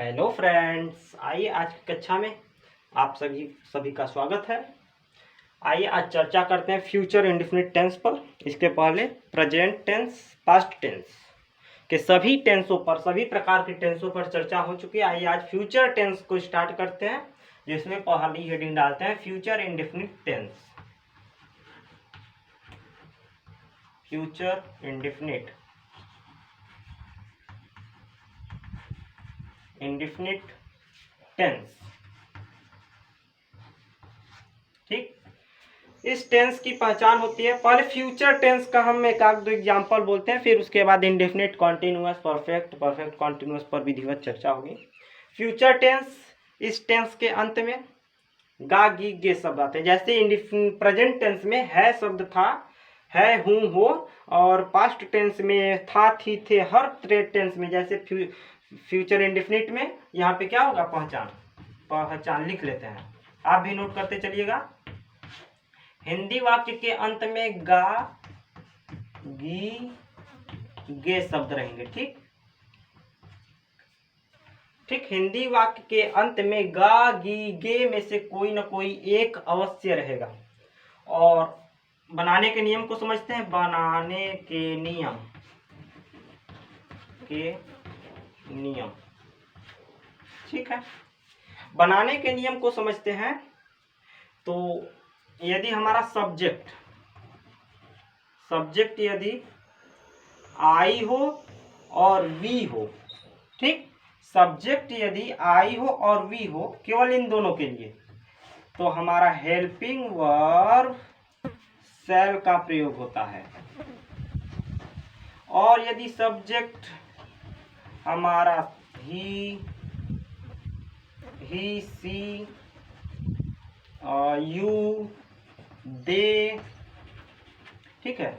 Hello friends, आइए आज की कक्षा में आप सभी का स्वागत है। आइए आज चर्चा करते हैं फ्यूचर इंडेफिनिट टेंस पर। इसके पहले प्रेजेंट टेंस, पास्ट टेंस के सभी टेंसों पर, सभी प्रकार के टेंसों पर चर्चा हो चुकी है। आइए आज फ्यूचर टेंस को स्टार्ट करते हैं, जिसमें पहली हेडिंग डालते हैं future indefinite tense. Future indefinite tense. ठीक, इस टेंस की पहचान होती है। पहले फ्यूचर टेंस का हम एक आध दो एग्जांपल बोलते हैं, फिर उसके बाद indefinite, continuous, perfect, perfect continuous पर विधिवत चर्चा होगी। फ्यूचर टेंस, इस टेंस के अंत में गा गी गे शब्द आते हैं। जैसे प्रेजेंट टेंस में है शब्द था, है, हूँ, हो, और पास्ट टेंस में था, थी, थे। हर टेंस में जैसे फ्यूचर इंडेफिनिट में यहाँ पे क्या होगा, पहचान लिख लेते हैं। आप भी नोट करते चलिएगा। हिंदी वाक्य के अंत में गा गी गे शब्द रहेंगे। ठीक, हिंदी वाक्य के अंत में गा गी गे में से कोई ना कोई एक अवश्य रहेगा। और बनाने के नियम को समझते हैं। बनाने के नियम, ठीक है। बनाने के नियम को समझते हैं। तो यदि हमारा सब्जेक्ट यदि आई हो और वी हो, ठीक, सब्जेक्ट यदि आई हो और वी हो, केवल इन दोनों के लिए, तो हमारा हेल्पिंग वर्ब शैल का प्रयोग होता है। और यदि सब्जेक्ट हमारा ही, सी, यू, दे, ठीक है,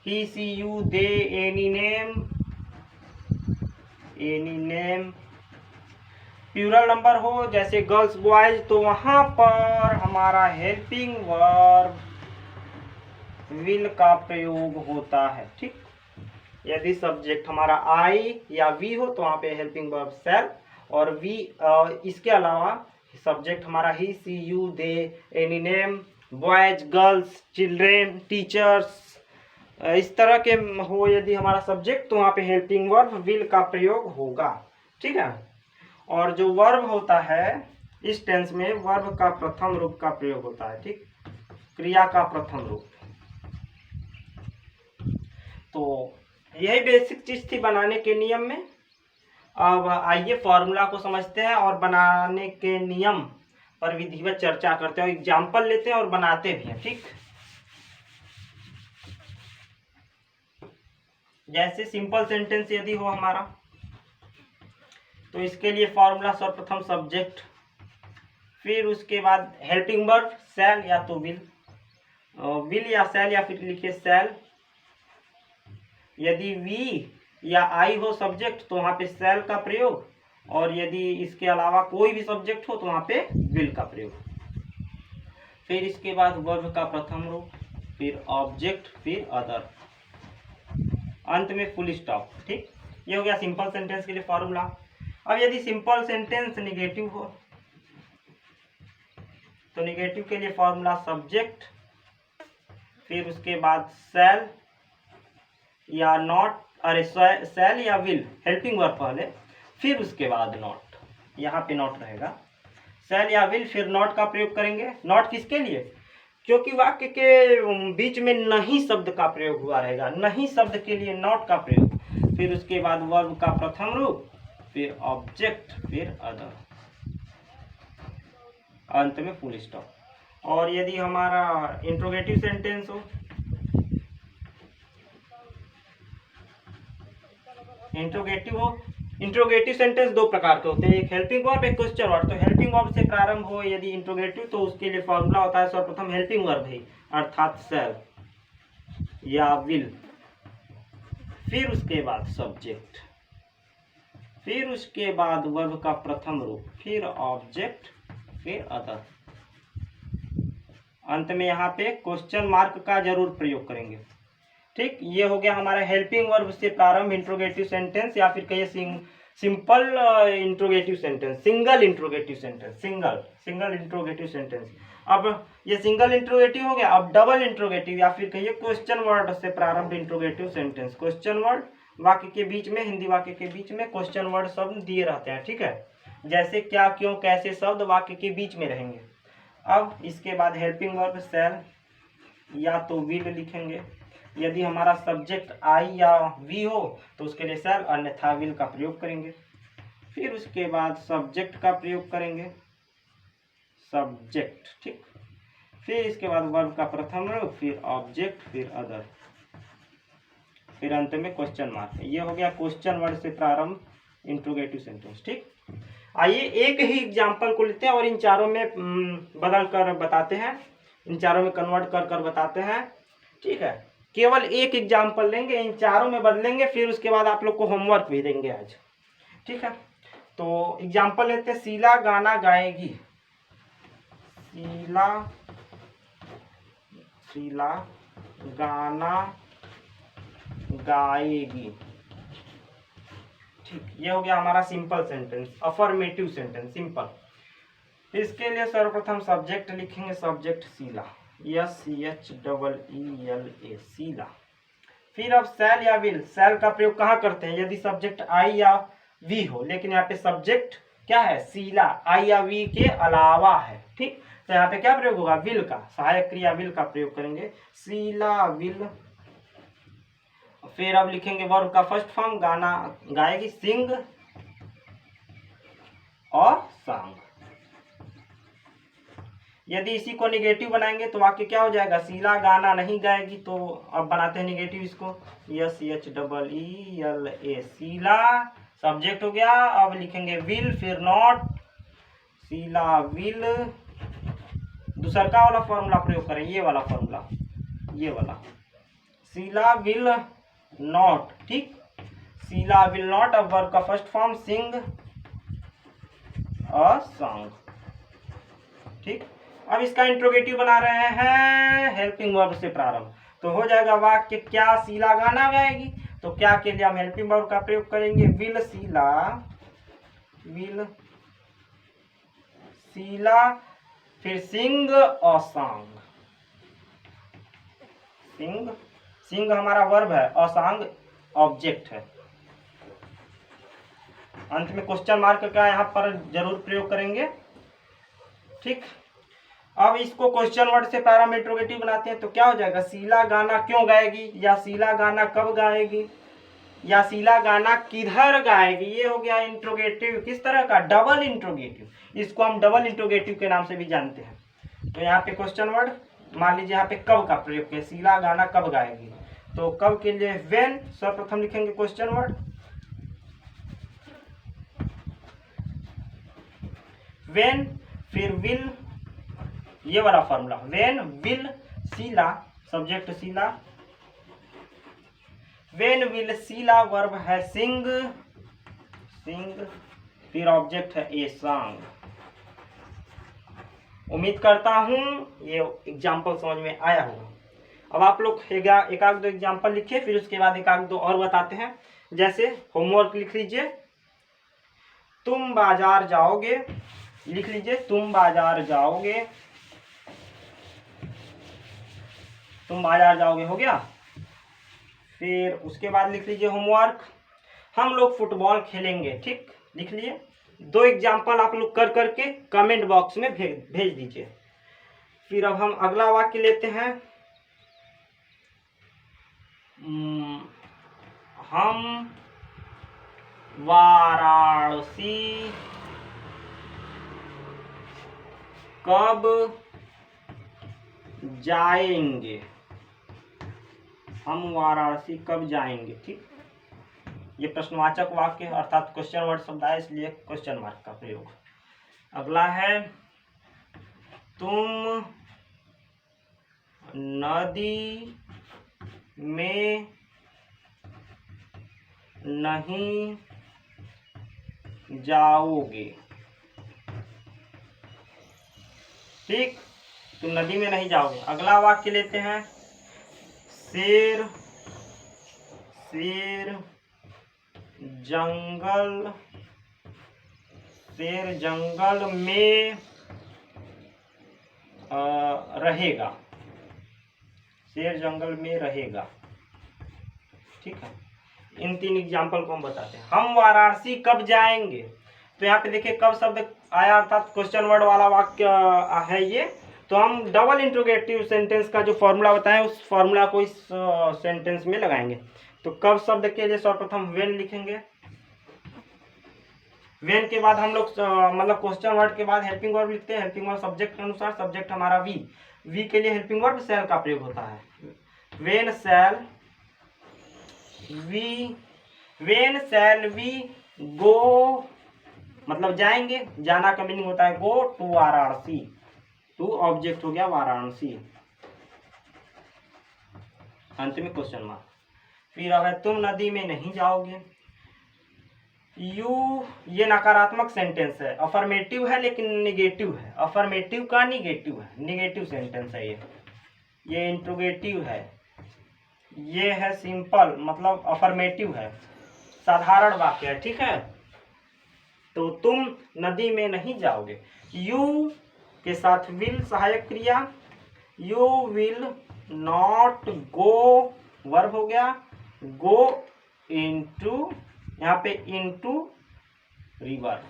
he, she, you, they, any name, plural number हो जैसे गर्ल्स, बॉयज, तो वहां पर हमारा हेल्पिंग वर्ब विल का प्रयोग होता है। ठीक, यदि सब्जेक्ट हमारा आई या वी हो तो वहां पे हेल्पिंग वर्ब शैल, और वी इसके अलावा सब्जेक्ट हमारा he, she, you, they, any name, boys, girls, children, teachers, इस तरह के हो यदि हमारा सब्जेक्ट, तो वहां पे हेल्पिंग वर्ब विल का प्रयोग होगा। ठीक है। और जो वर्ब होता है इस टेंस में, वर्ब का प्रथम रूप का प्रयोग होता है। ठीक, क्रिया का प्रथम रूप। तो यही बेसिक चीज थी बनाने के नियम में। अब आइए फॉर्मूला को समझते हैं और बनाने के नियम पर विधिवत चर्चा करते हैं, एग्जाम्पल लेते हैं और बनाते भी हैं। ठीक, जैसे सिंपल सेंटेंस यदि हो हमारा, तो इसके लिए फॉर्मूला सर्वप्रथम सब्जेक्ट, फिर उसके बाद हेल्पिंग वर्ब शैल या तो विल या शैल, या फिर लिखिए शैल। यदि वी या आई हो सब्जेक्ट तो वहां पे शैल का प्रयोग, और यदि इसके अलावा कोई भी सब्जेक्ट हो तो वहां पे विल का प्रयोग। फिर इसके बाद वर्ब का प्रथम रूप, फिर ऑब्जेक्ट, फिर अदर, अंत में फुल स्टॉप। ठीक, ये हो गया सिंपल सेंटेंस के लिए फॉर्मूला। अब यदि सिंपल सेंटेंस निगेटिव हो तो निगेटिव के लिए फॉर्मूला सब्जेक्ट, फिर उसके बाद शैल या नॉट, अरे शैल या विल, हेल्पिंग वर्ब पहले, फिर उसके बाद नॉट, यहाँ पे नॉट रहेगा। शैल या विल, फिर नॉट का प्रयोग करेंगे। नॉट किसके लिए? क्योंकि वाक्य के बीच में नहीं शब्द का प्रयोग हुआ रहेगा, नहीं शब्द के लिए नॉट का प्रयोग। फिर उसके बाद वर्ब का प्रथम रूप, फिर ऑब्जेक्ट, फिर अदर, अंत में फुल स्टॉप। और यदि हमारा इंट्रोगेटिव सेंटेंस हो, इंट्रोगेटिव सेंटेंस दो प्रकार के होते हैं, एक हेल्पिंग वर्ब, एक क्वेश्चन वर्ब। तो हेल्पिंग वर्ब से प्रारंभ हो यदि इंट्रोगेटिव, तो उसके लिए फॉर्मूला होता है सर्वप्रथम हेल्पिंग वर्ब है, अर्थात शैल या विल, फिर उसके बाद सब्जेक्ट, फिर उसके बाद वर्ब का प्रथम रूप, फिर ऑब्जेक्ट, फिर अदर, अंत में यहाँ पे क्वेश्चन मार्क का जरूर प्रयोग करेंगे। ठीक, ये हो गया हमारा हेल्पिंग वर्ब से प्रारंभ इंट्रोगेटिव सेंटेंस, या फिर कहिए simple interrogative sentence, single interrogative sentence, single interrogative sentence. अब ये सिंगल इंट्रोगेटिव हो गया। अब डबल इंट्रोगेटिव या फिर कहिए क्वेश्चन वर्ड से प्रारंभ इंट्रोगेटिव सेंटेंस। क्वेश्चन वर्ड वाक्य के बीच में, हिंदी वाक्य के बीच में क्वेश्चन वर्ड शब्द दिए रहते हैं, ठीक है। जैसे क्या, क्यों, कैसे शब्द वाक्य के बीच में रहेंगे। अब इसके बाद हेल्पिंग वर्ब शैल या तो विल लिखेंगे। यदि हमारा सब्जेक्ट आई या वी हो तो उसके लिए शैल, अन्यथा विल का प्रयोग करेंगे। फिर उसके बाद सब्जेक्ट का प्रयोग करेंगे, सब्जेक्ट, ठीक। फिर इसके बाद वर्ब का प्रथम रूप, फिर ऑब्जेक्ट, फिर अदर, फिर अंत में क्वेश्चन मार्क। ये हो गया क्वेश्चन वर्ड से प्रारंभ इंट्रोगेटिव सेंटेंस, ठीक। आइए एक ही एग्जाम्पल को लेते हैं और इन चारों में बदल कर बताते हैं, इन चारों में कन्वर्ट कर कर बताते हैं, ठीक है। केवल एक एग्जाम्पल लेंगे, इन चारों में बदलेंगे, फिर उसके बाद आप लोग को होमवर्क भी देंगे आज, ठीक है। तो एग्जाम्पल लेते हैं, शीला गाना गाएगी। शीला गाना गाएगी, ठीक। ये हो गया हमारा simple sentence, affirmative sentence, simple. इसके लिए सर्वप्रथम सब्जेक्ट लिखेंगे, सब्जेक्ट शीला, SHEELA, शीला। फिर अब शैल या विल, शैल का प्रयोग कहाँ करते हैं? यदि सब्जेक्ट आई या वी हो, लेकिन यहाँ पे सब्जेक्ट क्या है? शीला, आई या वी के अलावा है, ठीक। तो यहाँ पे क्या प्रयोग होगा? विल का, सहायक क्रिया विल का प्रयोग करेंगे, शीला विल। फिर अब लिखेंगे वर्ब का फर्स्ट फॉर्म, गाना गाएगी, सिंग और सांग। यदि इसी को निगेटिव बनाएंगे तो वाक्य क्या हो जाएगा? शीला गाना नहीं गाएगी। तो अब बनाते हैं निगेटिव इसको, SHEELA, शीला सब्जेक्ट हो गया। अब लिखेंगे विल, फिर नॉट, शीला विल। दूसरा वाला फॉर्मूला प्रयोग करें, ये वाला फॉर्मूला, ये वाला, शीला विल नॉट, ठीक। Sheela will not. अब वर्ब का फर्स्ट फॉर्म, सिंग और सॉन्ग, ठीक। अब इसका इंट्रोगेटिव बना रहे हैं हेल्पिंग वर्ब से प्रारंभ। तो हो जाएगा वाक्य, क्या शीला गाना गाएगी? तो क्या के लिए हम हेल्पिंग वर्ब का प्रयोग करेंगे, विल शीला, विल शीला, फिर सिंग और सॉन्ग। सिंग, सिंग हमारा वर्ब है और सॉन्ग ऑब्जेक्ट है। अंत में क्वेश्चन मार्क का यहाँ पर जरूर प्रयोग करेंगे, ठीक। अब इसको क्वेश्चन वर्ड से प्रारंभ इंट्रोगेटिव बनाते हैं। तो क्या हो जाएगा? शीला गाना क्यों गाएगी, या शीला गाना कब गाएगी, या शीला गाना किधर गाएगी। ये हो गया इंट्रोगेटिव। किस तरह का? Double interrogative. इसको हम डबल इंट्रोगेटिव के नाम से भी जानते हैं। तो यहाँ पे क्वेश्चन वर्ड, मान लीजिए यहाँ पे कब का प्रयोग किया, शीला गाना कब गाएगी। तो कब के लिए व्हेन, सर्वप्रथम लिखेंगे क्वेश्चन वर्ड, व्हेन, फिर विल, ये वाला formula, when will Sheela, subject Sheela, when will Sheela verb है सिंग, सिंग, फिर ऑब्जेक्ट है ए सॉन्ग। उम्मीद करता हूं ये एग्जाम्पल समझ में आया होगा। अब आप लोग एक आध दो एग्जाम्पल लिखिए, फिर उसके बाद एक आध दो और बताते हैं। जैसे होमवर्क लिख लीजिए, तुम बाजार जाओगे, लिख लीजिए तुम बाजार जाओगे, तुम बाजार जाओगे, हो गया। फिर उसके बाद लिख लीजिए होमवर्क, हम लोग फुटबॉल खेलेंगे, ठीक, लिख लिए। दो एग्जाम्पल आप लोग कर करके कमेंट बॉक्स में भेज दीजिए। फिर अब हम अगला वाक्य लेते हैं, हम वाराणसी कब जाएंगे, हम वाराणसी कब जाएंगे, ठीक। ये प्रश्नवाचक वाक्य अर्थात क्वेश्चन वर्ड शब्द है, इसलिए क्वेश्चन मार्क का प्रयोग। अगला है, तुम नदी में नहीं जाओगे, ठीक, तुम नदी में नहीं जाओगे। अगला वाक्य लेते हैं, शेर, शेर जंगल शेर जंगल में रहेगा, शेर जंगल में रहेगा। ठीक है, इन 3 एग्जाम्पल को हम बताते हैं। हम वाराणसी कब जाएंगे? तो यहाँ पे देखिए कब शब्द आया, अर्थात क्वेश्चन वर्ड वाला वाक्य है ये। तो हम डबल इंट्रोगेटिव सेंटेंस का जो फॉर्मूला बताएं उस फॉर्मूला को इस सेंटेंस में लगाएंगे। तो कब शब्द के लिए सर्वप्रथम वेन लिखेंगे। वेन के बाद हम लोग मतलब क्वेश्चन वर्ड के बाद हेल्पिंग वर्ब लिखते हैं। हेल्पिंग वर्ब सब्जेक्ट के अनुसार, सब्जेक्ट हमारा वी के लिए हेल्पिंग वर्ब शैल का प्रयोग होता है। वेन शैल वी गो, मतलब जाएंगे, जाना का मीनिंग होता है go to Varanasi. To object हो गया वाराणसी, अंत में क्वेश्चन मार्क। फिर अगर तुम नदी में नहीं जाओगे, ये नकारात्मक सेंटेंस है, अफर्मेटिव है लेकिन निगेटिव है। अफर्मेटिव का निगेटिव है, निगेटिव सेंटेंस है ये इंट्रोगेटिव है, ये है सिंपल, मतलब अफर्मेटिव है, साधारण वाक्य है। ठीक है, तो तुम नदी में नहीं जाओगे। यू के साथ विल सहायक क्रिया, you will not go verb हो गया, गो इनटू, यहाँ पे इनटू रिवर,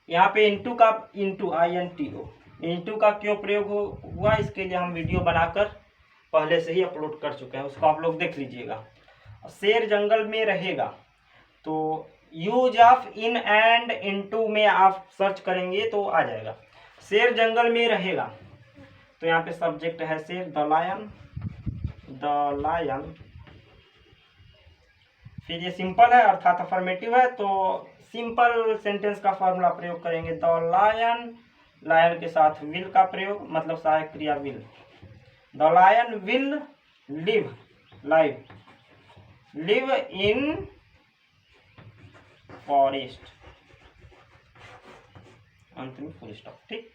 यहाँ पे इनटू का INTO इनटू का क्यों प्रयोग हुआ, इसके लिए हम वीडियो बनाकर पहले से ही अपलोड कर चुके हैं, उसको आप लोग देख लीजिएगा। शेर जंगल में रहेगा, तो use of in and into में आप सर्च करेंगे तो आ जाएगा। शेर जंगल में रहेगा, तो यहाँ पे सब्जेक्ट है शेर, द लायन। फिर ये सिंपल है अर्थात अफर्मेटिव है, तो सिंपल सेंटेंस का फॉर्मूला प्रयोग करेंगे। द लायन के साथ विल का प्रयोग, मतलब सहायक क्रिया will. The lion will live in forest, अंत में फुल स्टॉप। ठीक,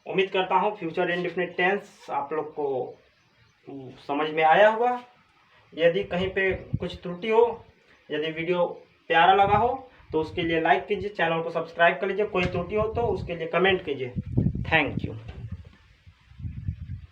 उम्मीद करता हूँ फ्यूचर इंडेफिनिट टेंस आप लोग को समझ में आया होगा। यदि कहीं पे कुछ त्रुटि हो, यदि वीडियो प्यारा लगा हो तो उसके लिए लाइक कीजिए, चैनल को सब्सक्राइब कर लीजिए। कोई त्रुटि हो तो उसके लिए कमेंट कीजिए। Thank you.